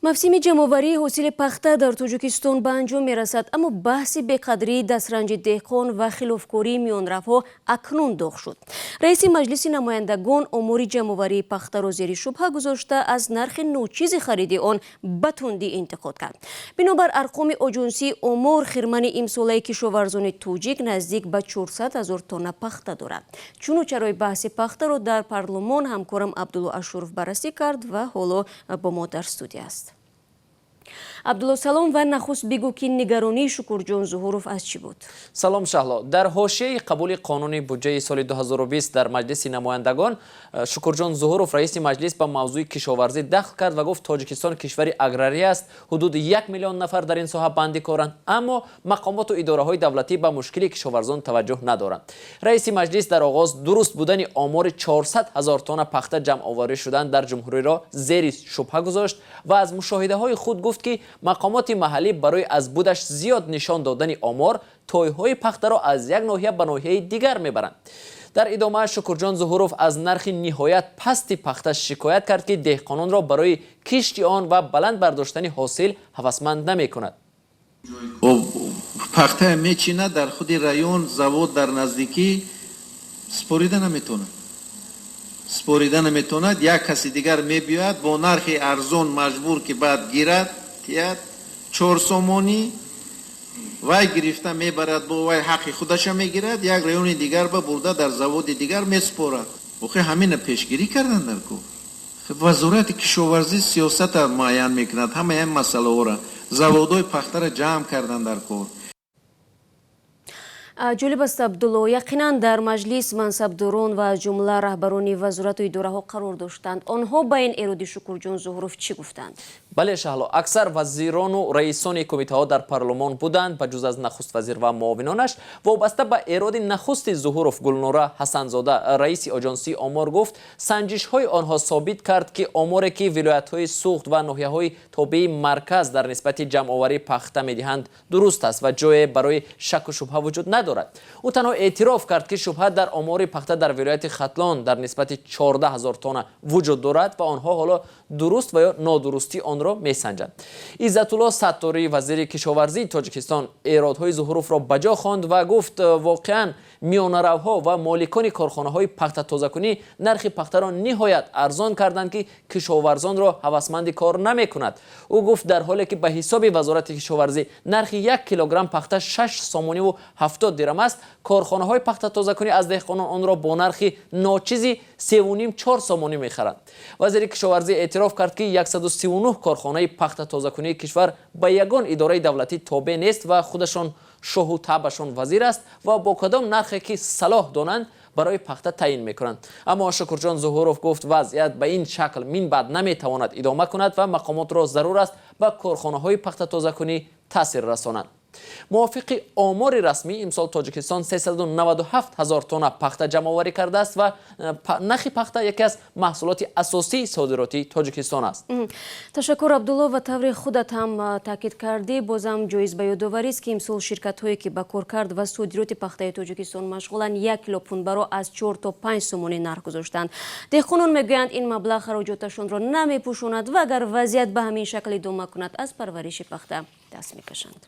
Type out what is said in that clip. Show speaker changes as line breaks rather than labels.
мавсими ҷамъоварии ҳосили пахта дар Тоҷикистон ба анҷом мерасад, аммо баҳси беқадрии дастранҷи деҳқон ва хилофкории миёнаравҳо акнун доғ шуд. раиси маҷлиси намояндагон омори ҷамъоварии пахтаро зери шубҳа гузошта, аз нархи ночизи хариди он ба тундӣ интиқод кард. бинобар арқоми оҷонсии омор, хирмани имсолаи кишоварзони тоҷик наздик ба 400 000 тонна пахта дорад. чуну чарои баҳси пахтаро дар парлумон ҳамкорам Абдулло Ашуров баррасӣ кард ва ҳоло бо мо дар студия аст. Абдулло, салом ва нахуст бигӯ ки нигаронии Шукурҷон Зуҳуров аз чӣ буд?
Салом Шаҳло. Дар ҳошияи қабули қонуни буҷаи соли 2020 дар маҷлиси намояндагон Шукурҷон Зуҳуров раиси маҷлис ба мавзӯи кишоварзӣ дахл кард ва гуфт Тоҷикистон кишвари аграрӣ аст, ҳудуди 1 миллион нафар дар ин соҳа бандӣ коранд, аммо мақомоту идораҳои давлатӣ ба мушкили кишоварзон таваҷҷӯҳ надоранд. раиси маҷлис дар оғоз дуруст будани омори 400 000 тонна пахта ҷамъоварӣ шудан дар ҷумҳуриро зери шубҳа гузошт ва аз мушоҳидаҳои худ гуфт ки мақомоти маҳаллӣ барои аз будаш зиёд нишон додани омор тойҳои пахтаро аз як ноҳия ба ноҳияи дигар мебаранд. дар идома Шукурҷон Зуҳуров аз нархи ниҳоят пасти пахта шикоят кард ки деҳқононро барои кишти он ва баланд бардоштани ҳосил ҳавасманд намекунад.
пахта мечинад дар худи район завод дар наздикӣ спорида наметонад, як каси дигар мебиёяд бо нархи арзон маҷбур ки баъд гирад 4 сомонӣ вай гирифта мебарад, бо вай ҳаққи худаша мегирад, як райони дигар ба бурда дар заводи дигар меспорад. охе ҳамина пешгирӣ кардан дар кор. вазорати кишоварзӣ сиёсата муайян мекунад ҳамаи ин масъалаҳоро. заводҳои пахтаро ҷамъ кардан дар кор.
ҷолиб аст Абдулло, яқинан дар маҷлис мансабдорон ва аз ҷумла раҳбарони вазорату идораҳо қарор доштанд. онҳо ба ин эроди Шукурҷон Зуҳуров чӣ гуфтанд?
бале Шаҳло, аксар вазирону раисони кумитаҳо дар парлумон буданд, ба ҷуз аз нахуст вазир ва муовинонаш. вобаста ба эроди нахусти Зуҳуров Гулнора Ҳасанзода, раиси оҷонсии омор гуфт, санҷишҳои онҳо собит кард ки оморе ки вилоятҳои Суғд ва ноҳияҳои тобеи марказ дар нисбати ҷамъоварии пахта медиҳанд дуруст аст ва ҷое барои шаку шубҳа вуҷуд надорад. ӯ танҳо эътироф кард ки шубҳа дар омори пахта дар вилояти Хатлон дар нисбати 14 000 тонна вуҷуд дорад ва онҳо ҳоло дуруст ва ё нодурустии онро месанҷанд. Иззатулло Сатторӣ, вазири кишоварзии Тоҷикистон, эродҳои Зуҳуровро ба ҷо хонд ва гуфт воқеан миёнаравҳо ва моликони корхонаҳои пахтатозакунӣ нархи пахтаро ниҳоят арзон карданд ки кишоварзонро ҳавасманди кор намекунад. ӯ гуфт дар ҳоле ки ба ҳисоби вазорати кишоварзӣ нархи 1 килограмм пахта 6 сомониву 70 дирам аст, корхонаҳои пахтатозакунӣ аз деҳқонон онро бо нархи ночизи 3.5-4 сомонӣ мехаранд. вазири кишоварзӣ эътироф кард ки 139 корхонаи пахтатозакунии кишвар ба ягон идораи давлатӣ тобеъ нест ва худашон шоҳу табашон вазир аст ва бо кадом нархе ки салоҳ донанд барои пахта таъин мекунанд. аммо Шукурҷон Зуҳуров гуфт вазъият ба ин шакл минбаъд наметавонад идома кунад ва мақомотро зарур аст ба корхонаҳои пахтатозакунӣ таъсир расонанд. мувофиқи омори расмӣ имсол Тоҷикистон 397 000 тонна пахта ҷамъоварӣ кардааст ва нахи пахта яке аз маҳсулоти асосии содироти Тоҷикистон аст.
ташаккур Абдулло, ва таври худат ҳам таъкид кардӣ. бозам ҷоиз ба ёдоварист ки имсол ширкатҳое ки ба коркард ва содироти пахтаи Тоҷикистон машғуланд 1 кило пунбаро аз 4 то 5 сомонӣ нарх гузоштанд. деҳқонон мегӯянд ин маблағ хароҷоташонро намепӯшонад ва агар вазъият ба ҳамин шакл идома кунад аз парвариши пахта даст мекашанд.